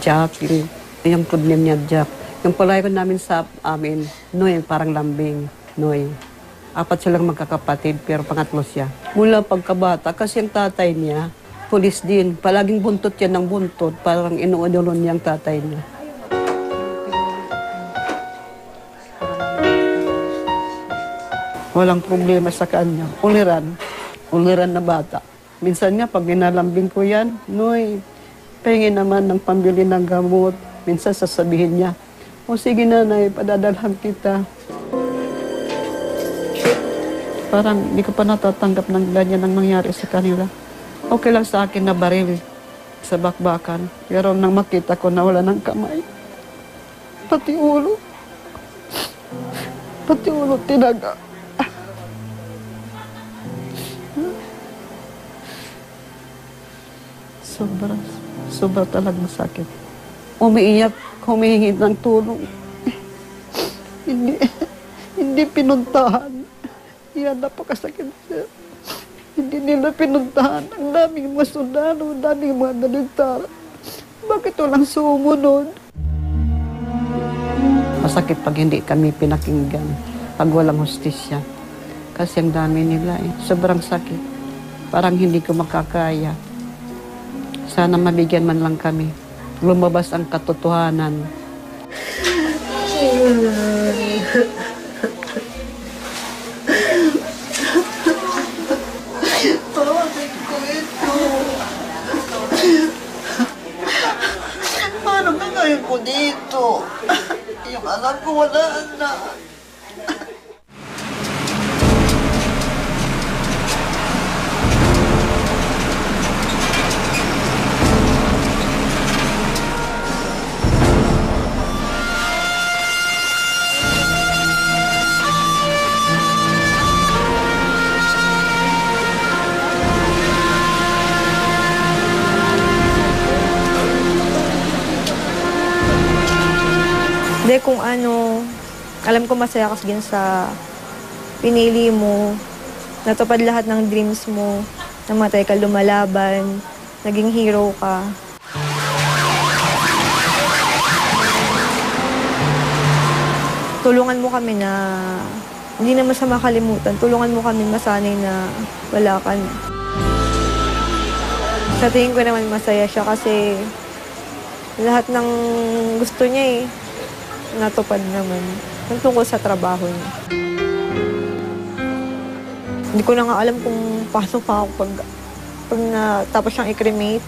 Jackie. Yung food name niya, Jack. Yung palayo namin sa amin, Noy, parang lambing, Noy. 4 silang magkakapatid, pero pangatlo siya. Mula pagkabata, kasi yung tatay niya, pulis din. Palaging buntot yan ng buntot, parang inuudulon niya ang tatay niya. Walang problema sa kanya. Uliran na bata. Minsan nga, pag ninalambing ko yan, Noy, pahingin naman ng pambili ng gamot. Minsan sasabihin niya, o sige nanay, padadalhan kita. Parang hindi ko pa natatanggap ng ganyan ang nangyari sa kanila. Okay lang sa akin na baril sa bakbakan. Pero nang makita ko na wala ng kamay, pati ulo tinaga. Sobra talagang sakit. Umiiyak, humihingi ng tulong. Hindi pinuntahan. Yan, napakasakit siya. Hindi nila pinuntahan. Ang daming mga sundalo, ang daming mga naligtara. Bakit walang sumunod? Masakit pag hindi kami pinakinggan, pag walang hustisya. Kasi ang dami nila eh. Sobrang sakit. Parang hindi ko makakaya. Sana mabigyan man lang kami. Lumabas ang katotohanan. Paano ka ngayon po dito? Yung anak ko wala na. Hindi, kung ano, alam ko masaya ka din sa pinili mo, natupad lahat ng dreams mo, namatay ka lumalaban, naging hero ka. Tulungan mo kami na, hindi naman sa makalimutan, tulungan mo kami masanay na wala ka na. Sa tingin ko naman masaya siya kasi lahat ng gusto niya natupad naman. Ang tungkol sa trabaho niya. Hindi ko na nga alam kung paano pa ako pag natapos siyang i-cremate.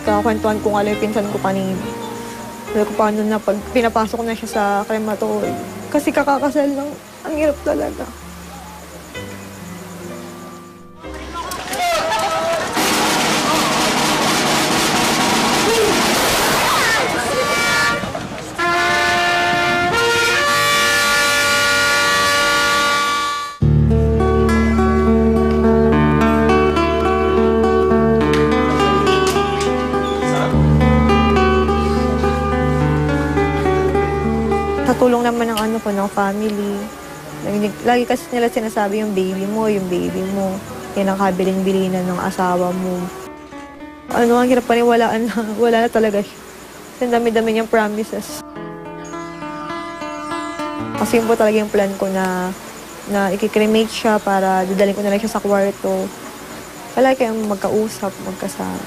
Kakwentuhan ko nga lang yung pinsan ko kanina. Sabi ko paano na pag pinapasok na siya sa crematory. Kasi kakakasal lang. Ang hirap talaga. Sa tulong naman ng ng family. Lagi kasi nila sinasabi yung baby mo. Yan ang kabilin-bilinan ng asawa mo. Ang hirap paniwalaan na wala na talaga siya. Ang dami-dami niyang promises. Kasi yun po talaga yung plan ko na i-cremate siya para dadalhin ko na lang siya sa kwarto. Wala kayong magkausap, magkasama.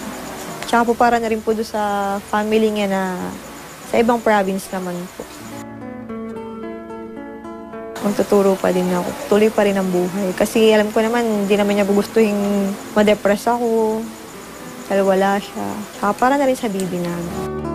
Tsaka po para na rin po doon sa family niya na sa ibang province naman po. Magtuturo pa din ako. Tuloy pa rin ang buhay. Kasi alam ko naman, hindi naman niya gugustuhin ma-depress ako. Dahil wala siya. Saka para na rin sa baby namin.